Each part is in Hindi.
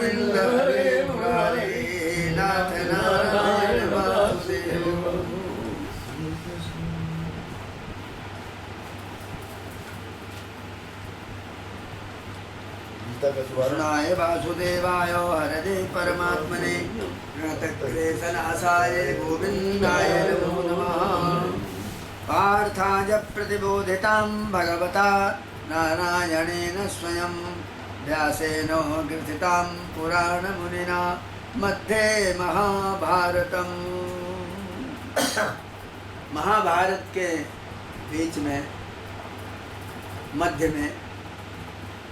गोविंद हरे मुरारे नाथ नारायण वासुदेव। कृष्णाय वासुदेवाय हरदे परमात्मने प्रणतक्लेशनाशाय गोविन्दाय नमो नमः। पार्थाय प्रतिबोधितां भगवता नारायणेन स्वयं व्यासेन ग्रथितां पुराणमुनिना मध्ये महाभारतम। महाभारत के बीच में मध्य में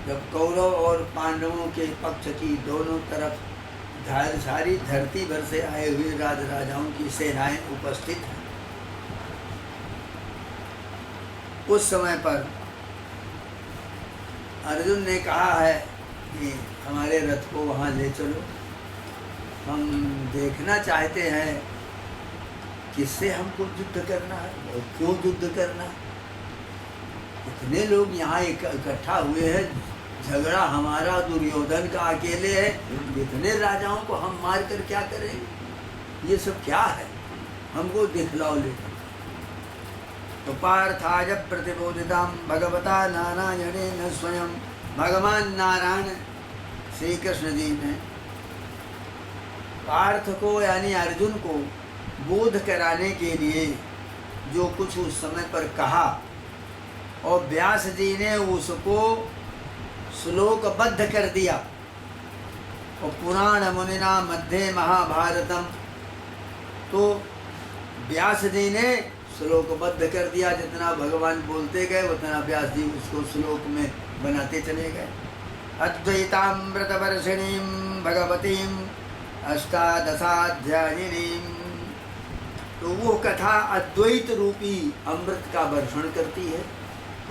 जब कौरव और पांडवों के पक्ष की दोनों तरफ सारी धरती भर से आए हुए राज राजाओं की सेनाएं उपस्थित हैं, उस समय पर अर्जुन ने कहा है कि हमारे रथ को वहाँ ले चलो, हम देखना चाहते हैं किससे हमको युद्ध करना है और क्यों युद्ध करना है। इतने लोग यहाँ इकट्ठा हुए हैं, झगड़ा हमारा दुर्योधन का अकेले है, इतने राजाओं को हम मार कर क्या करेंगे, ये सब क्या है, हमको दिखलाओ लेकर। तो पार्थाय प्रतिबोधितां भगवता नारायणेन स्वयं, भगवान नारायण श्री कृष्ण जी ने पार्थ को यानी अर्जुन को बोध कराने के लिए जो कुछ उस समय पर कहा, और व्यास जी ने उसको श्लोकबद्ध कर दिया। और पुराण मुनिना मध्ये महाभारतम, तो व्यास जी ने श्लोकबद्ध कर दिया। जितना भगवान बोलते गए उतना व्यास जी उसको श्लोक में बनाते चले गए। अद्वैतामृतवर्षिणीं भगवतीं अष्टादशाध्यायिनीं, तो वो कथा अद्वैत रूपी अमृत का वर्षण करती है।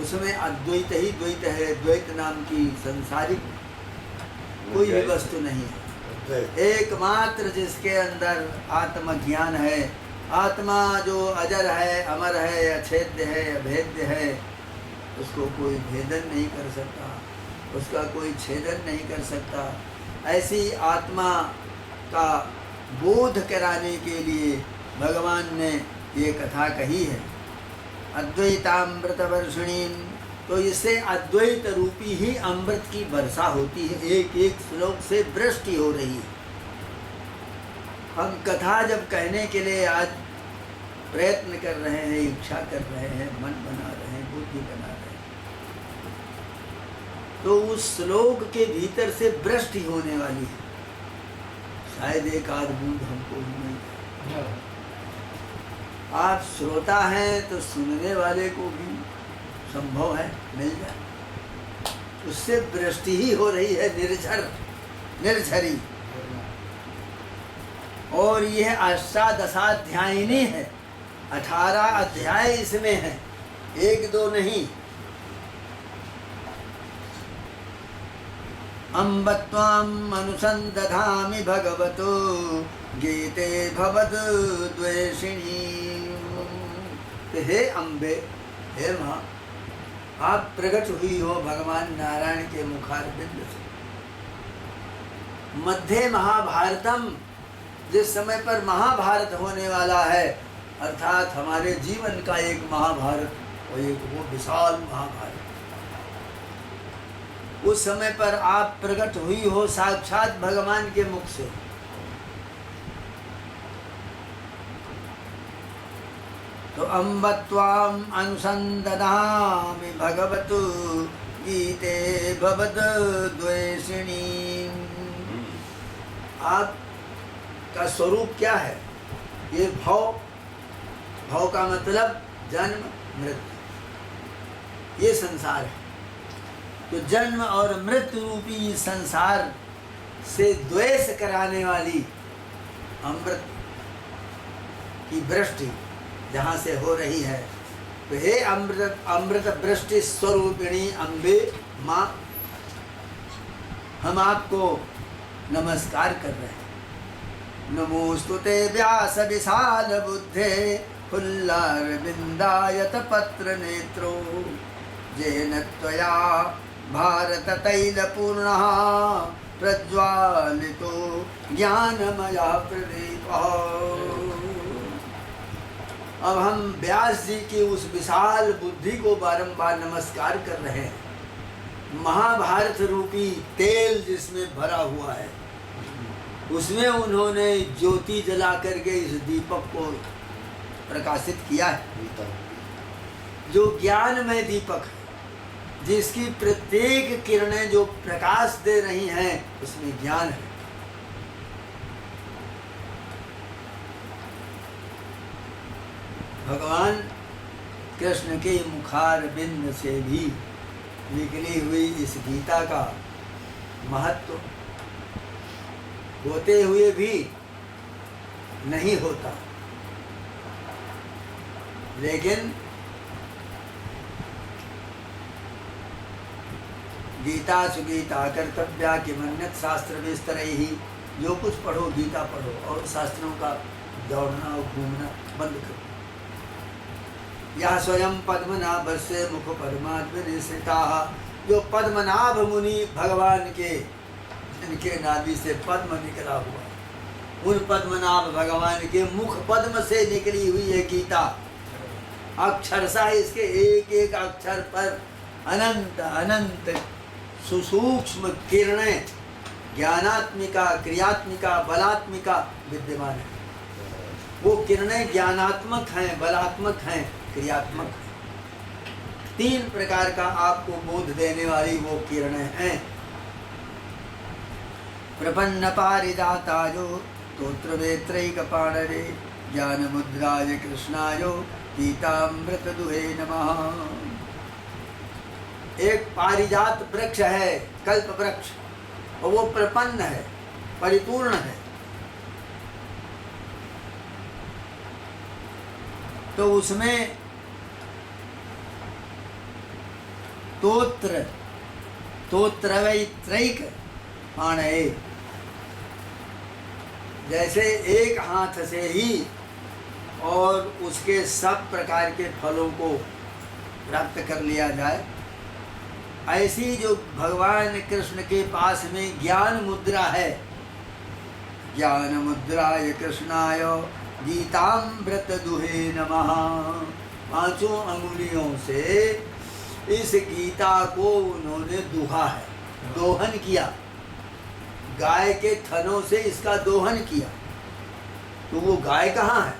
उसमें अद्वैत ही द्वैत है, द्वैत नाम की संसारिक कोई भी वस्तु नहीं है। एकमात्र जिसके अंदर आत्मज्ञान है, आत्मा जो अजर है, अमर है, अछेद्य है, अभेद्य है, उसको कोई भेदन नहीं कर सकता, उसका कोई छेदन नहीं कर सकता। ऐसी आत्मा का बोध कराने के लिए भगवान ने ये कथा कही है। अद्वैतामृतवर्षिणीं, तो इससे अद्वैत रूपी ही अमृत की वर्षा होती है, एक एक श्लोक से वृष्टि हो रही है। हम कथा जब कहने के लिए आज प्रयत्न कर रहे हैं, इच्छा कर रहे हैं, मन बना रहे हैं, बुद्धि बना रहे हैं, तो उस श्लोक के भीतर से वृष्टि होने वाली है। शायद एक आध बूंद हमको नहीं, आप श्रोता हैं तो सुनने वाले को भी संभव है मिल जाए, उससे वृष्टि ही हो रही है, निर्झर निर्झरी। और यह अष्टादशाध्यायिनी है, 18 अध्याय इसमें है, एक दो नहीं। अम्ब त्वाम् अनुसन्दधामि भगवतो गीते भवद्वेषिणी। हे अम्बे, हे माँ, आप प्रकट हुई हो भगवान नारायण के मुखारबिंद से। मध्य महाभारतम, जिस समय पर महाभारत होने वाला है, अर्थात हमारे जीवन का एक महाभारत और एक वो विशाल महाभारत, उस समय पर आप प्रकट हुई हो साक्षात भगवान के मुख से। तो अम्ब त्वाम् अनुसन्दधामि भगवतु गीते भवद्वेषिणी। आपका स्वरूप क्या है? ये भव, भव का मतलब जन्म मृत्यु, ये संसार है। तो जन्म और मृत्यु रूपी संसार से द्वेष कराने वाली अमृत की वृष्टि जहाँ से हो रही है, तो हे अमृत अमृत वृष्टि स्वरूपिणी अम्बे माँ, हम आपको नमस्कार कर रहे हैं। नमोस्तुते व्यास विशाल बुद्धे फुल्लारविन्दायत पत्र नेत्रो जेन त्वया भारत तैलपूर्णः प्रज्वालितो ज्ञानमयः प्रदीपः। अब हम व्यास जी की उस विशाल बुद्धि को बारंबार नमस्कार कर रहे हैं। महाभारत रूपी तेल जिसमें भरा हुआ है, उसमें उन्होंने ज्योति जला करके इस दीपक को प्रकाशित किया है, जो ज्ञानमय दीपक है, जिसकी प्रत्येक किरणें जो प्रकाश दे रही हैं उसमें ज्ञान है। भगवान कृष्ण के मुखार बिंद से भी निकली हुई इस गीता का महत्व होते हुए भी नहीं होता, लेकिन गीता सुगीता कर्तव्या किमन्यत् शास्त्र विस्तर ही। जो कुछ पढ़ो गीता पढ़ो और शास्त्रों का दौड़ना और घूमना बंद करो। यह स्वयं पद्मनाभ से मुख परमात्म निश्रिता। जो पद्मनाभ मुनि भगवान के, जिनके नाभि से पद्म निकला हुआ, उन पद्मनाभ भगवान के मुख पद्म से निकली हुई है गीता। अक्षरशः इसके एक एक अक्षर पर अनंत अनंत सुसूक्ष्म किरणें, ज्ञानात्मिका, क्रियात्मिका, बलात्मिका विद्यमान है। वो किरणें ज्ञानात्मक हैं, बलात्मक हैं, क्रियात्मक हैं। तीन प्रकार का आपको बोध देने वाली वो किरणें हैं। प्रपन्न पारिजातायो तोत्र वेत्रैक पाणरे ज्ञान मुद्राय कृष्णायो गीतामृत दुहे नमः। एक पारिजात वृक्ष है, कल्प वृक्ष, और वो प्रपन्न है, परिपूर्ण है। तो उसमें तोत्र वैत्रैक पाणये, जैसे एक हाथ से ही और उसके सब प्रकार के फलों को प्राप्त कर लिया जाए, ऐसी जो भगवान कृष्ण के पास में ज्ञान मुद्रा है, ज्ञान मुद्राय कृष्णाय गीतामृत दुहे नमः। पांचों अंगुलियों से इस गीता को उन्होंने दुहा है, दोहन किया। गाय के थनों से इसका दोहन किया। तो वो गाय कहाँ है?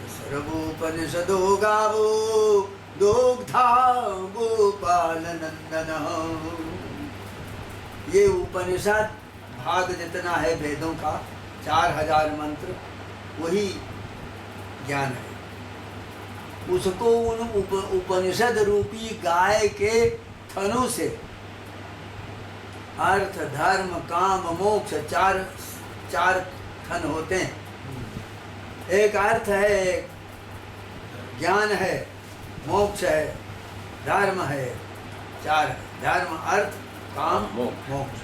सर्वोपनिषदो गावो दोग्धा गोपाल नंदन। ये उपनिषद भाग जितना है वेदों का, 4000 मंत्र, वही ज्ञान है। उसको उन उपनिषद रूपी गाय के थनों से अर्थ, धर्म, काम, मोक्ष, चार थन होते हैं। एक अर्थ है, ज्ञान है, मोक्ष है, धर्म है, चार है, धर्म, अर्थ, काम, मोक्ष।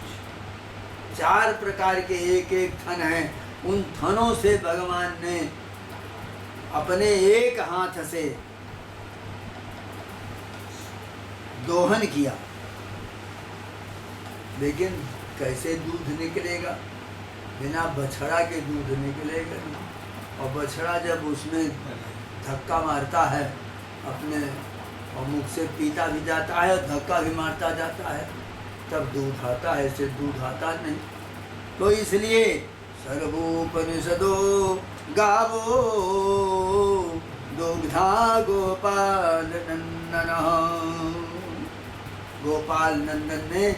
4 प्रकार के एक एक थन हैं। उन थनों से भगवान ने अपने एक हाथ से दोहन किया। लेकिन कैसे दूध निकलेगा? बिना बछड़ा के दूध निकलेगा नहीं। और बछड़ा जब उसमें धक्का मारता है अपने, और मुख से पीता भी जाता है और धक्का भी मारता जाता है, तब दूध आता है, ऐसे दूध आता नहीं। तो इसलिए सर्वोपनिषदो गावो दुग्धा गोपाल नंदन। गोपाल नंदन ने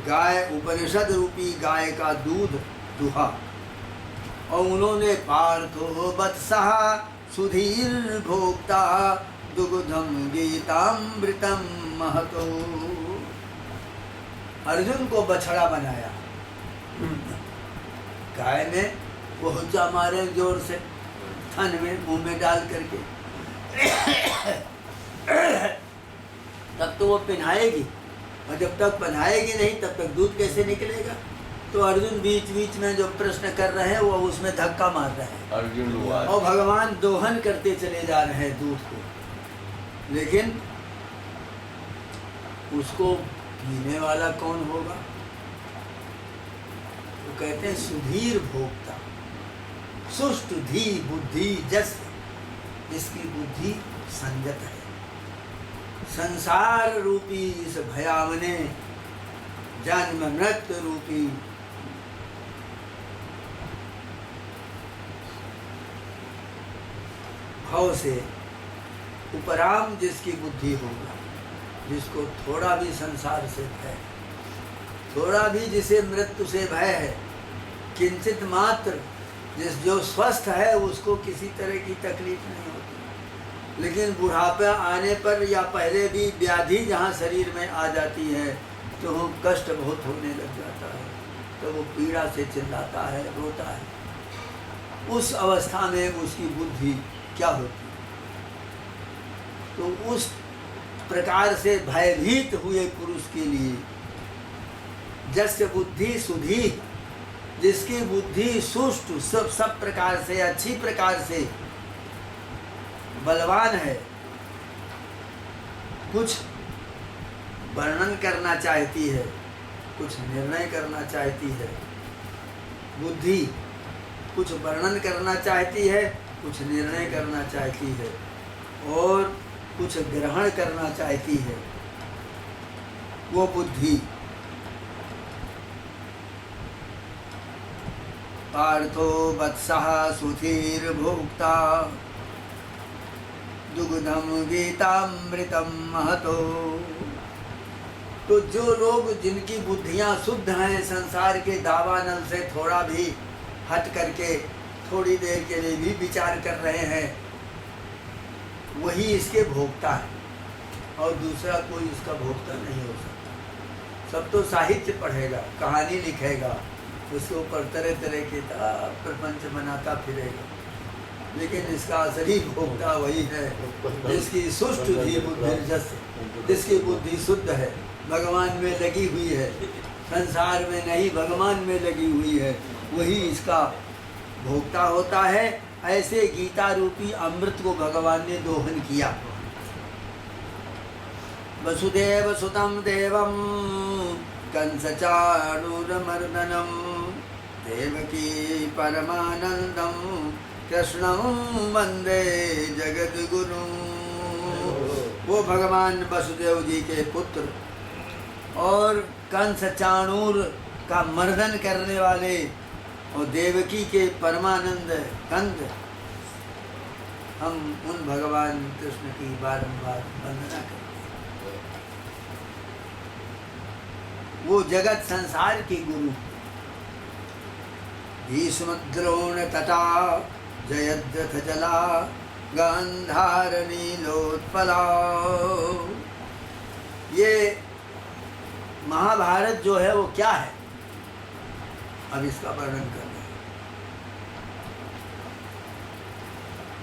गाय, उपनिषद रूपी गाय का दूध दुहा। और उन्होंने पार्थो वत्सः सुधीर भोक्ता दुग्धम गीतामृतम महतो। अर्जुन को बछड़ा बनाया। गाय ने पहुंचा मारे जोर से थन में, मुंह में डाल करके, तब तो वो पिन्हाएगी, और जब तक पहनाएगी नहीं तब तक दूध कैसे निकलेगा? तो अर्जुन बीच बीच में जो प्रश्न कर रहे हैं वो उसमें धक्का मार रहे हैं अर्जुन, और भगवान दोहन करते चले जा रहे हैं दूध को। लेकिन उसको पीने वाला कौन होगा? तो कहते हैं सुधीर भोक्ता, सुष्ट धी बुद्धि जस, जिसकी बुद्धि संयत है। संसार रूपी इस भयावने जन्म मृत्यु रूपी भाव से उपराम जिसकी बुद्धि होगा, जिसको थोड़ा भी संसार से भय, थोड़ा भी जिसे मृत्यु से भय है, किंचित मात्र जो स्वस्थ है उसको किसी तरह की तकलीफ नहीं होती, लेकिन बुढ़ापा आने पर या पहले भी व्याधि जहाँ शरीर में आ जाती है तो वो कष्ट बहुत होने लग जाता है, तो वो पीड़ा से चिल्लाता है, रोता है। उस अवस्था में उसकी बुद्धि क्या होती है? तो उस प्रकार से भयभीत हुए पुरुष के लिए जस्य बुद्धि सुधी, जिसकी बुद्धि सुष्ट सब प्रकार से अच्छी प्रकार से बलवान है, कुछ वर्णन करना चाहती है, कुछ निर्णय करना चाहती है। बुद्धि कुछ वर्णन करना चाहती है, कुछ निर्णय करना चाहती है और कुछ ग्रहण करना चाहती है, वो बुद्धि। पार्थो वत्सः सुधीर भोक्ता दुग्धम गीतामृतम महतो। तो जो लोग जिनकी बुद्धियां शुद्ध हैं, संसार के दावानल से थोड़ा भी हट करके थोड़ी देर के लिए भी विचार कर रहे हैं, वही इसके भोक्ता है और दूसरा कोई इसका भोक्ता नहीं हो सकता। सब तो साहित्य पढ़ेगा, कहानी लिखेगा, उसके ऊपर तरह तरह के प्रपंच बनाता फिरेगा, लेकिन इसका असली भोक्ता वही है जिसकी सुष्ट ही बुद्धि जस, जिसकी बुद्धि शुद्ध है, भगवान में लगी हुई है, संसार में नहीं भगवान में लगी हुई है, वही इसका भोक्ता होता है। ऐसे गीता रूपी अमृत को भगवान ने दोहन किया। वसुदेव सुतम देवम कंस चाणूरमर्दनम देवकी परमानंदम कृष्णं वंदे जगद्गुरु। वो भगवान वसुदेव जी के पुत्र और कंस चाणूर का मर्दन करने वाले और देवकी के परमानंद कंद, हम उन भगवान कृष्ण की बारंबार वंदना करते हैं। वो जगत संसार के गुरु भीष्म द्रोण तथा जयद्रथ जला गांधार नीलोत्पला। ये महाभारत जो है वो क्या है, अब इसका वर्णन कर रहे हैं।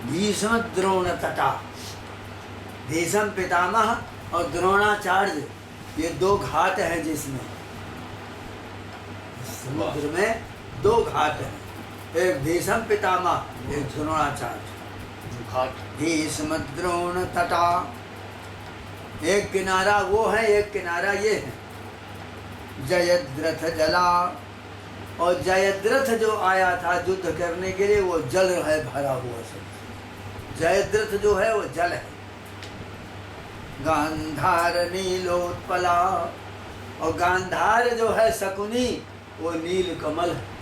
भीष्म द्रोण तथा, भीष्म पितामह और द्रोणाचार्य, ये दो घाट हैं जिसमें समुद्र में दो घाट हैं, एक भीष्म पितामह, एक द्रोणाचार्य। भीष्म द्रोण तथा, एक किनारा वो है, एक किनारा ये है। जयद्रथ जला, और जयद्रथ जो आया था युद्ध करने के लिए वो जल है भरा हुआ सब। जयद्रथ जो है वो जल है। गांधार नीलोत्पला, और गांधार जो है शकुनी वो नील कमल है।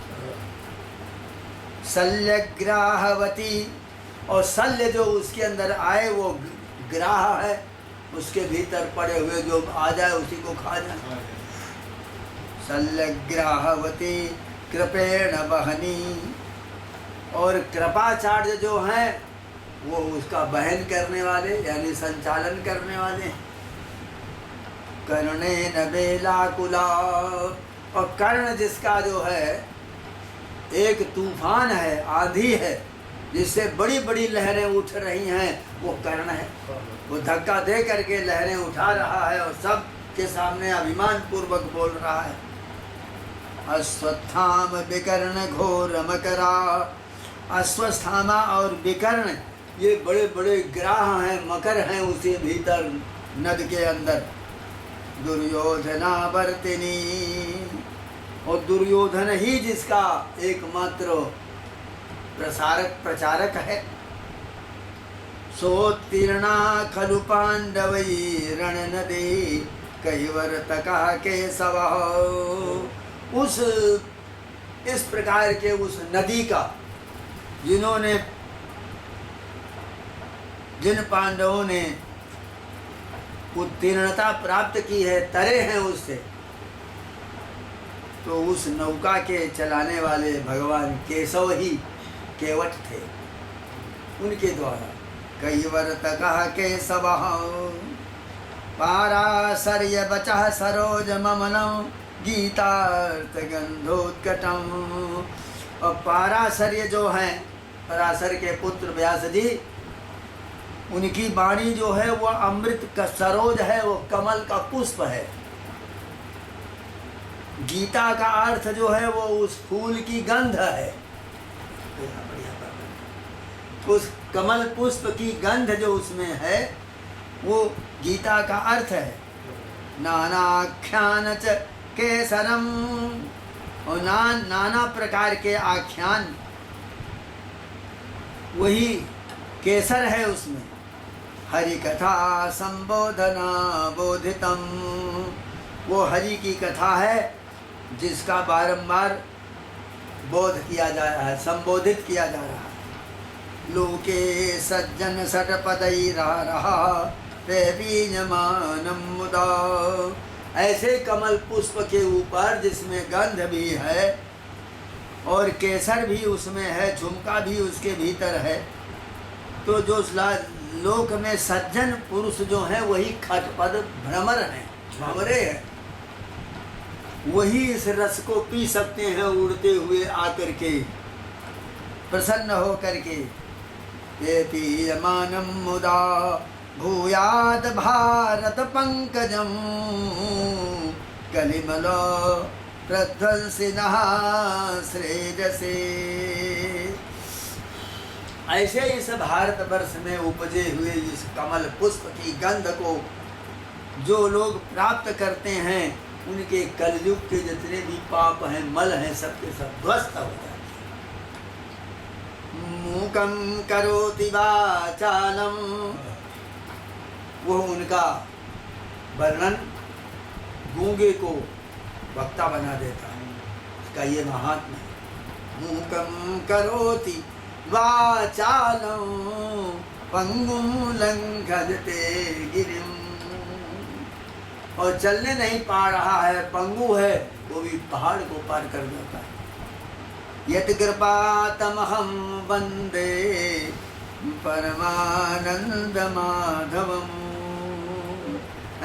शल्यग्राहवती, और शल्य जो उसके अंदर आए वो ग्राह है, उसके भीतर पड़े हुए जो आ जाए उसी को खा जाए। शल्यग्राहवती कृपेण बहनी, और कृपाचार्य जो हैं वो उसका बहन करने वाले यानी संचालन करने वाले। कर्णेन बेलाकुला, और कर्ण जिसका जो है एक तूफान है, आंधी है, जिससे बड़ी बड़ी लहरें उठ रही हैं, वो कर्ण है। वो धक्का दे करके लहरें उठा रहा है और सब के सामने अभिमान पूर्वक बोल रहा है। अश्वत्थाम विकर्ण घोर मकरा, अश्वस्थामा और विकर्ण ये बड़े बड़े ग्राह हैं, मकर हैं उसी भीतर नद के अंदर। दुर्योधनावर्तिनी, और दुर्योधन ही जिसका एकमात्र प्रचारक है। सोत्तीर्णा खलु पांडवै रणनदे कैवर्तका केशवः। उस इस प्रकार के उस नदी का जिन पांडवों ने उत्तीर्णता प्राप्त की है, तरे हैं उससे, तो उस नौका के चलाने वाले भगवान केशव ही केवट थे। उनके द्वारा कैवर्तकः केशवः पाराशर्य बचः सरोज ममलं गीतार्थ गंधोत्कटम। और पाराशर्य जो हैं, पराशर के पुत्र व्यास जी, उनकी वाणी जो है वो अमृत का सरोज है, वो कमल का पुष्प है। गीता का अर्थ जो है वो उस फूल की गंध है। उस कमल पुष्प की गंध जो उसमें है वो गीता का अर्थ है। नानाख्यान च केसरम, और नाना प्रकार के आख्यान, वही केसर है उसमें। हरि कथा संबोधना बोधितम, वो हरि की कथा है जिसका बारंबार बोध किया जा रहा है, संबोधित किया जा रहा है। लोके सज्जन षटपदैरहा बीजमानम मुदा। ऐसे कमल पुष्प के ऊपर जिसमें गंध भी है और केसर भी उसमें है, झुमका भी उसके भीतर है, तो जो लोक में सज्जन पुरुष जो हैं वही खटपद भ्रमर हैं, भंवरे हैं, वही इस रस को पी सकते हैं उड़ते हुए आकर के, प्रसन्न हो करके। ये पीयमानम मुदा भूयाद भारत पंकजम कलिमल प्रध्वंसिनः श्रेयसे। ऐसे इस भारतवर्ष में उपजे हुए इस कमल पुष्प की गंध को जो लोग प्राप्त करते हैं, उनके कलयुग के जितने भी पाप हैं, मल हैं, सबके सब ध्वस्त हो जाते हैं। मूकं करोति वाचालम, वो उनका वर्णन गूंगे को वक्ता बना देता है, उसका ये महात्मा है। मूकं करोति वाचालं पंगुं लंघयते गिरिं, और चलने नहीं पा रहा है, पंगु है, वो भी पहाड़ को पार कर जाता है। यत् कृपा तमहं वंदे परमानंद माधवम,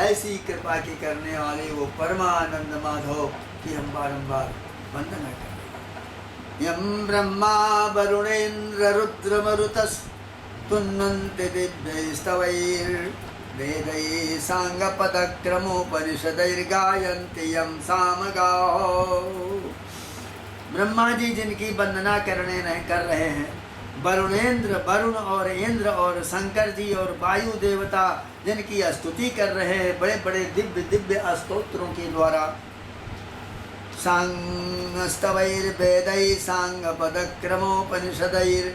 ऐसी कृपा की करने वाले वो परमानंद माधव की हम बारंबार वंदना करें। यं ब्रह्मा वरुणेन्द्र रुद्र मरुतस् तुन्नन्ति दिव्यैस्तवैर् वेदैः साङ्गपदक्रमोपनिषदैर्गायन्ति यं सामगाः। ब्रह्मा जी जिनकी वंदना कर रहे हैं, वरुण और इंद्र और शंकर जी और वायु देवता जिनकी स्तुति कर रहे हैं बड़े बड़े दिव्य दिव्य स्तोत्रों के द्वारा। सांगस्तवैर वेदैः सांगपदक्रमोपनिषदैर्,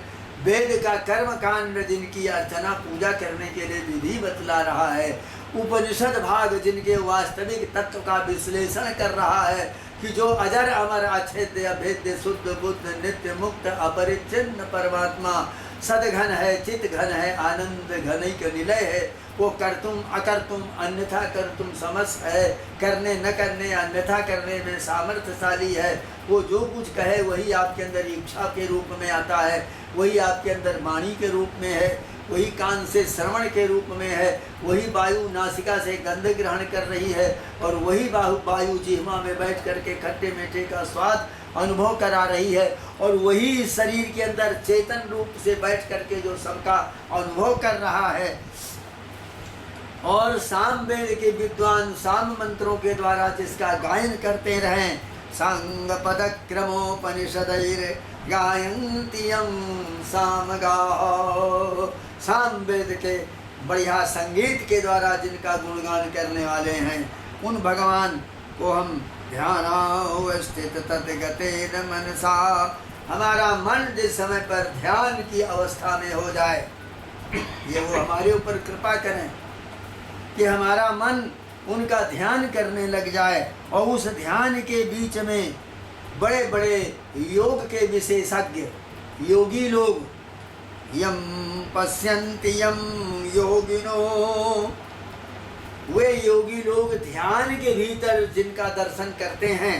वेद का कर्म कांड जिनकी अर्चना पूजा करने के लिए विधि बतला रहा है, उपनिषद भाग जिनके वास्तविक तत्व का विश्लेषण कर रहा है कि जो अजर अमर अछेद्य अभेद्य शुद्ध बुद्ध नित्य मुक्त अपरिच्छिन्न परमात्मा सदघन है, चित घन है, आनंद घनैक निलय है, वो कर्तुम अकर्तुम अन्यथा कर्तुम समस्त है, करने न करने अन्यथा करने में सामर्थ्यशाली है। वो जो कुछ कहे वही आपके अंदर इच्छा के रूप में आता है, वही आपके अंदर वाणी के रूप में है, वही कान से श्रवण के रूप में है, वही वायु नासिका से गंध ग्रहण कर रही है, और वही वायु जिह्वा में बैठ करके खट्टे मीठे का स्वाद अनुभव करा रही है, और वही शरीर के अंदर चेतन रूप से बैठ करके जो सबका अनुभव कर रहा है। और साम वेद के विद्वान साम मंत्रों के द्वारा जिसका गायन करते रहें, सांग पद क्रमोपनिषदैर् गायन्ति यं सामगाः, साम वेद के बढ़िया संगीत के द्वारा जिनका गुणगान करने वाले हैं, उन भगवान को हम ध्यान स्थित तद्गते न मनसा, हमारा मन जिस समय पर ध्यान की अवस्था में हो जाए, ये वो हमारे ऊपर कृपा करें कि हमारा मन उनका ध्यान करने लग जाए, और उस ध्यान के बीच में बड़े बड़े योग के विशेषज्ञ योगी लोग, यम पश्यन्ति यम योगिनो, वे योगी लोग ध्यान के भीतर जिनका दर्शन करते हैं,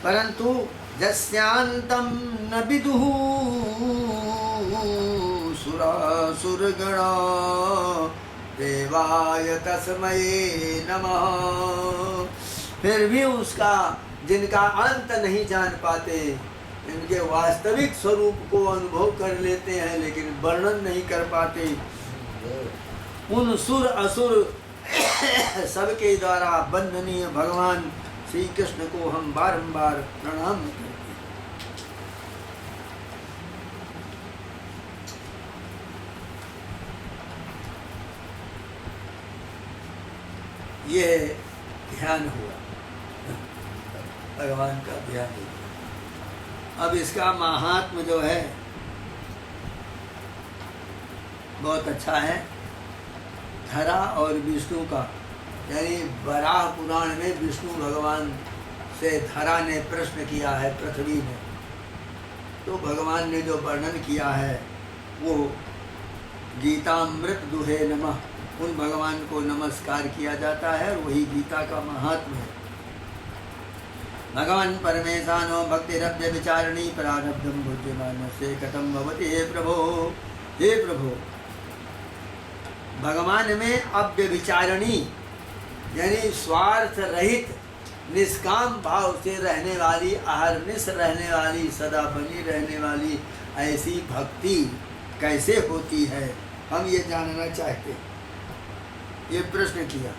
परंतु जस्यांतम न विदुः सुरासुरगणा देवाय तस्मै नमः। फिर भी उसका जिनका अंत नहीं जान पाते, इनके वास्तविक स्वरूप को अनुभव कर लेते हैं लेकिन वर्णन नहीं कर पाते, उन सुर असुर सबके द्वारा वंदनीय भगवान श्री कृष्ण को हम बारंबार प्रणाम करते हैं। ये ध्यान हुआ, भगवान का ध्यान हुआ। अब इसका महात्म जो है बहुत अच्छा है। धरा और विष्णु का, यानी वराह पुराण में विष्णु भगवान से धरा ने प्रश्न किया है पृथ्वी ने, तो भगवान ने जो वर्णन किया है वो गीतामृत दुहे नमः, उन भगवान को नमस्कार किया जाता है, और वही गीता का महात्म है। भगवान परमेशानो भक्तिरव्य विचारणी प्रारब्धम बुद्धिमानस्य कथम भवति। हे प्रभो, हे प्रभो, भगवान में अव्य विचारणी यानी स्वार्थ रहित निष्काम भाव से रहने वाली, अहरनिश रहने वाली, सदा बनी रहने वाली ऐसी भक्ति कैसे होती है, हम ये जानना चाहते हैं। ये प्रश्न किया,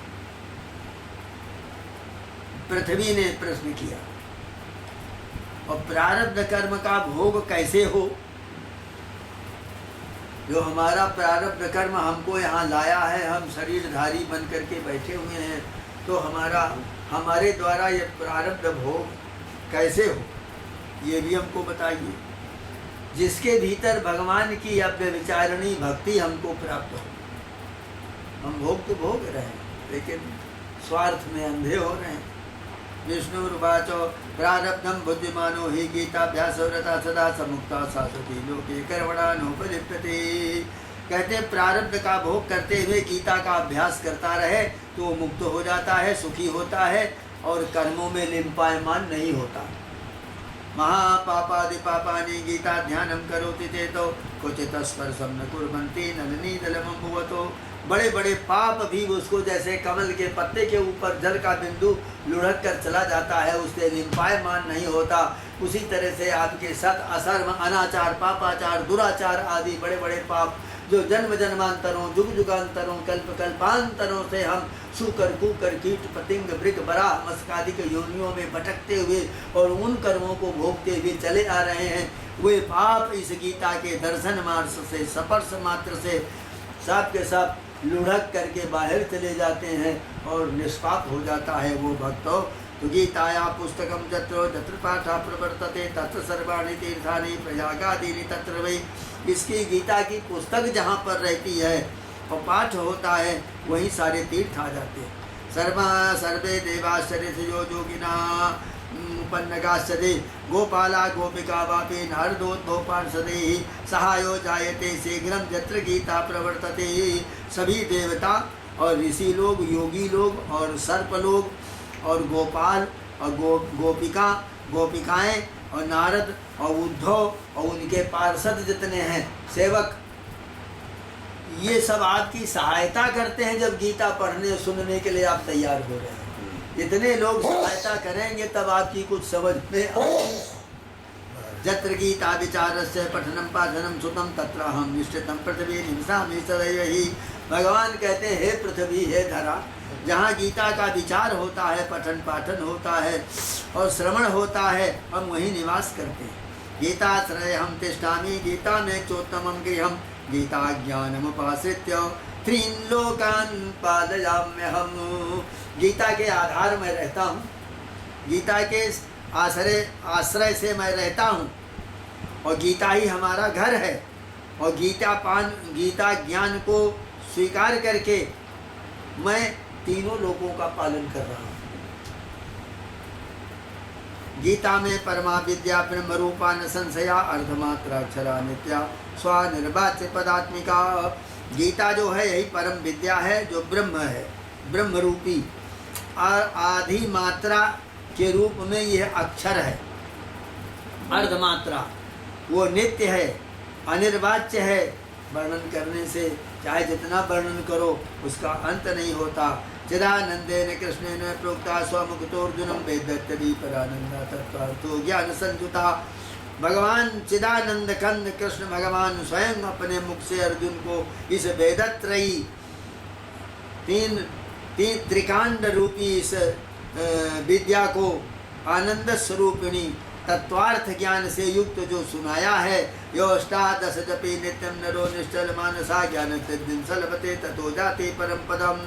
पृथ्वी ने प्रश्न किया। और प्रारब्ध कर्म का भोग कैसे हो, जो हमारा प्रारब्ध कर्म हमको यहाँ लाया है, हम शरीरधारी बन करके बैठे हुए हैं, तो हमारे द्वारा ये प्रारब्ध भोग कैसे हो, ये भी हमको बताइए, जिसके भीतर भगवान की अव्य विचारणी भक्ति हमको प्राप्त हो। हम भोग तो भोग रहे हैं, लेकिन स्वार्थ में अंधे हो रहे हैं। विष्णुर्वाचो प्रारब्धम बुद्धिमानो हि गीताभ्यासोरता सदा समुक्ता शाश्वती लोके कर्मणा नोपलिप्यते। कहते प्रारब्ध का भोग करते हुए गीता का अभ्यास करता रहे तो वो मुक्त हो जाता है, सुखी होता है और कर्मों में लिम्पायमान नहीं होता। महापापादि पापानि गीता ध्यानम करोति चेतो क्वचित् स्पर्शं न कुर्वन्ति नलिनी दलमं भुवतो। बड़े बड़े पाप भी उसको जैसे कमल के पत्ते के ऊपर जल का बिंदु लुढ़क कर चला जाता है, उससे लिम्पायमान नहीं होता। उसी तरह से आपके सत असर्म अनाचार पापाचार दुराचार आदि बड़े बड़े पाप जो जन्म जन्मांतरों जुग जुगांतरों कल्प कल्पांतरों से हम सूकर कूकर कीट पतिंग मृग बराह मस्कादिक योनियों में भटकते हुए और उन कर्मों को भोगते हुए चले आ रहे हैं, वे पाप इस गीता के दर्शन मात्र से स्पर्श मात्र से सब के सब लुढ़क करके बाहर चले जाते हैं और निष्पाप हो जाता है वो भक्तों। तो गीताया पुस्तकम जत्रो जत्र पाठा प्रवर्तते तत्र सर्वाणि तीर्थानि प्रयागादीनि तत्र वै। इसकी गीता की पुस्तक जहाँ पर रहती है और पाठ होता है वहीं सारे तीर्थ आ जाते हैं। सर्वे देवाश्चर्य यो जोगिना उपन्नगाश्चर्य गोपाला गोपिका वापी नारदोद्भोपार्षदे सहायो जायते शीघ्रम जत्र गीता प्रवर्तते। सभी देवता और ऋषि लोग, योगी लोग और सर्प लोग और गोपाल और गोपिकाएं और नारद और उद्धव और उनके पार्षद जितने हैं सेवक, ये सब आपकी सहायता करते हैं। जब गीता पढ़ने सुनने के लिए आप तैयार हो रहे हैं, इतने लोग सहायता करेंगे तब आपकी कुछ समझ में आएगी। जत्र गीता विचारस्य पठनम पाठनम सुतम तत्र हम निश्चितम पृथ्वी निवसामि सदैव ही। भगवान कहते हैं हे पृथ्वी, हे धरा, जहाँ गीता का विचार होता है, पठन पाठन होता है और श्रवण होता है, हम वहीं निवास करते हैं। गीताश्रय हम तिष्ठामि, गीता में चोत्तमम गृहम गीता ज्ञानमुपाश्रित्य। त्रीन लोकान पालयाम्यहम। गीता के आधार में रहता हूँ, गीता के आश्रय से मैं रहता हूँ, और गीता ही हमारा घर है। और गीता ज्ञान को स्वीकार करके मैं तीनों लोगों का पालन कर रहा हूँ। गीता में परमा विद्या ब्रह्म रूपा न संशया अर्धमात्रा अक्षरा नित्या स्वनिर्वाच्य पदात्मिका। गीता जो है यही परम विद्या है, जो ब्रह्म है, ब्रह्म रूपी और आधी मात्रा के रूप में यह अक्षर है। अर्धमात्रा वो नित्य है, अनिर्वाच्य है, वर्णन करने से चाहे जितना वर्णन करो उसका अंत नहीं होता। चिदानंदेन कृष्णेन प्रोक्ता स्वमुक्तोर्जुनं वेदत्यदि परानंदा तत्त्वार्थो ज्ञान संयुता। भगवान चिदानंद कंद कृष्ण भगवान स्वयं अपने मुख से अर्जुन को इस वेदत्रयी तीन त्रिकांड रूपी इस विद्या को आनंद स्वरूपिणी तत्वार्थ ज्ञान से युक्त जो सुनाया है। यो अष्टादश जपि नित्यम नरो निश्चल मानसा ज्ञान तद्दिन लभते ततो जाते परम पदम।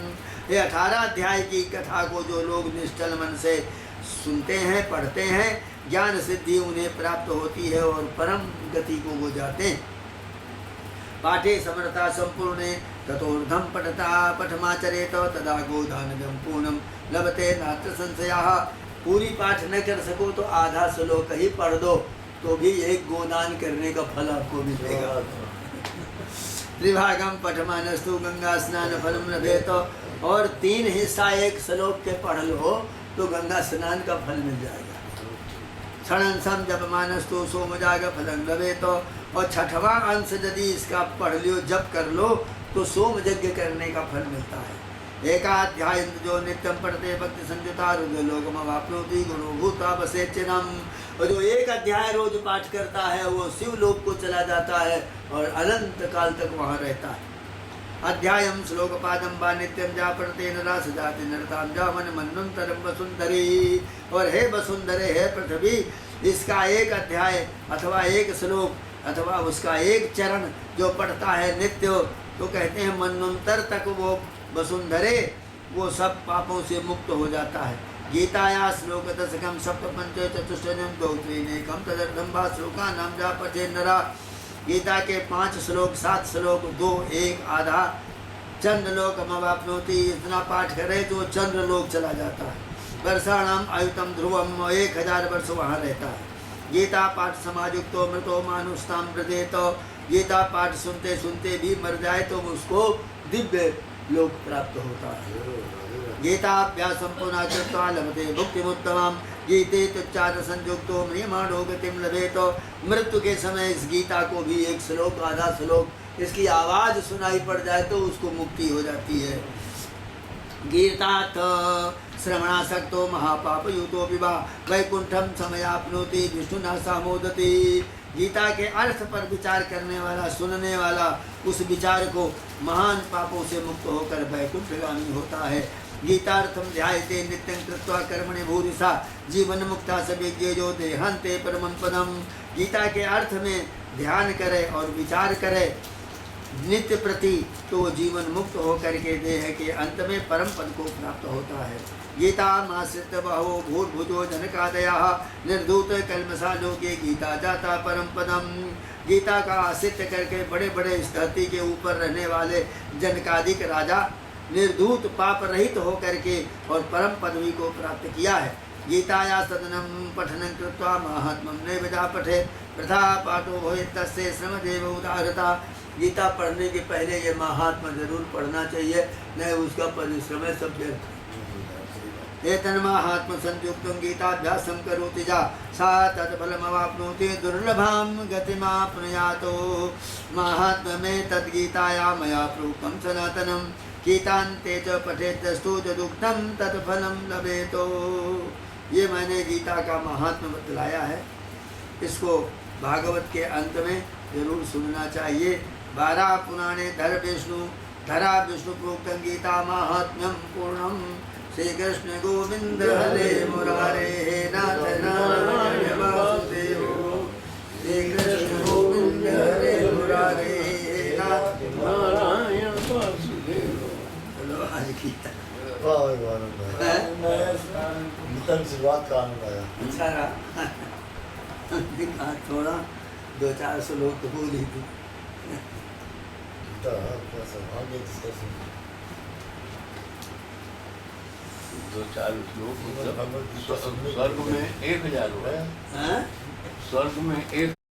ये 18 अध्याय की कथा को जो लोग निश्चल मन से सुनते हैं, पढ़ते हैं, ज्ञान सिद्धि उन्हें प्राप्त होती है और परम गति को वो जाते हैं। पाठे समर्था संपूर्णे ततोर्धम पठता पठमाचरेत तदा गोदानगम पूर्णम लभते नात्र संशयाः। पूरी पाठ न कर सको तो आधा श्लोक ही पढ़ दो तो भी एक गोदान करने का फल आपको मिलेगा। त्रिभागम पठमानस्तु गंगा स्नान फलम लभेत। और 3 हिस्सा एक श्लोक के पढ़ लो तो गंगा स्नान का फल मिल जाएगा। क्षणंसम जप मानस्तु सोमजाग फलम लभेत। और 6वां अंश यदि इसका पढ़ लियो, जप कर लो तो सोम यज्ञ करने का फल मिलता है। एकाध्याय जो नित्यम पढ़ते भक्ति संयुता रुद्रलोकम अवाप्नोति गुणभूता वसेच्चिनम। और जो एक अध्याय रोज पाठ करता है वो शिवलोक को चला जाता है और अनंत काल तक वहाँ रहता है। अध्यायम श्लोकपादम वा नित्यम जा पढ़ते नरा सजाति नरताम जा मन मनंतरम वसुंधरी। और हे वसुंधरे, हे पृथ्वी, इसका एक अध्याय अथवा एक श्लोक अथवा उसका एक चरण जो पढ़ता है नित्य, तो कहते हैं मनंतर तक वो वसुंधरे वो सब पापों से मुक्त हो जाता है। गीताया श्लोक दशकम सप्तपंच चतुष्टयम द्वौत्रीनेकम तदर्थम वा श्लोका नाम जा पठे नरा। गीता के 5 श्लोक 7 श्लोक 2 1 आधा चंद्रलोकम अवाप्नोति। इतना पाठ करे तो चंद्रलोक चला जाता है। वर्षाणाम आयुतम ध्रुवम, 1000 वर्ष वहाँ रहता है। गीता पाठ समायुक्तो मृतो मानुष्ताम व्रजेत। गीता पाठ सुनते सुनते भी मर जाए तो उसको दिव्य लोक प्राप्त होता है। गीताभ्यासं पुनः कृत्वा लभते भुक्तिमुत्तमम्। गीते तुच्चार संयुक्तो म्रियमाणो गतिं लभेत। मृत्यु के समय इस गीता को भी एक श्लोक आधा श्लोक इसकी आवाज़ सुनाई पड़ जाए तो उसको मुक्ति हो जाती है। गीतात् श्रवणासक्तो महापापयुतो विवाह वैकुंठम समयाप्नोति विष्णुना सामोदति। गीता के अर्थ पर विचार करने वाला, सुनने वाला, उस विचार को महान पापों से मुक्त होकर वैकुंठगामी होता है। गीतार्थम ध्यायते नित्यं कृत्वा कर्मणि भूरिशा जीवन मुक्ता सविज्ञे जो देहांते परमं पदम। गीता के अर्थ में ध्यान करे और विचार करे नित्य प्रति, तो जीवन मुक्त होकर के देह के अंत में परम पद को प्राप्त होता है। गीता माश्रित बहो भूर्भुजो जनकादयाः निर्धूत कल्मषा लोके गीता जाता परम पदम। गीता का आश्रित करके बड़े बड़े इस धरती के ऊपर रहने वाले जनकादिक राजा निर्धूत पाप रहित होकर के और परम पदवी को प्राप्त किया है। गीताया सदनम पठनं कृत्वा महात्मं नैव जा पठे प्रथा पाठो भवेत् तस्य श्रमदेव उदारता। गीता पढ़ने के पहले ये महात्मा जरूर पढ़ना चाहिए, नहीं उसका परिश्रम है सब व्यर्थ। एतन्माहात्म संयुक्तं गीताभ्यासं करोति जा सा तत्फलमवाप्नोति दुर्लभां गतिमाप्नुयातो। महात्म्ये तद्गीताया मया प्रोक्तं सनातनं गीतान्ते च पठेतस्तु यदुक्तं तत्फलं लभेतो। ये मैंने गीता का महात्म्य बतलाया है, इसको भागवत के अंत में जरूर सुनना चाहिए। 12 पुराणे धरा विष्णु प्रोक्तं गीता महात्म्यं पूर्णं। श्री कृष्ण गोविंद हरे मुरारे हे नाथ नारायण वासुदेव। श्री कृष्ण गोविंद हरे मुरारे हे नाथ नारायण वासुदेव। गीता। वाह वाह आनंद आया, गीता की शुरुआत का आनंद आया। अच्छा रहा। हमने कहा थोड़ा 2-4 श्लोक तो बोल ही थी। गीता क्या सौभाग्य जिसका सुन। 2-4 श्लोक भगवद गीता सुनने स्वर्ग में 1000 हुआ, हाँ? स्वर्ग में 1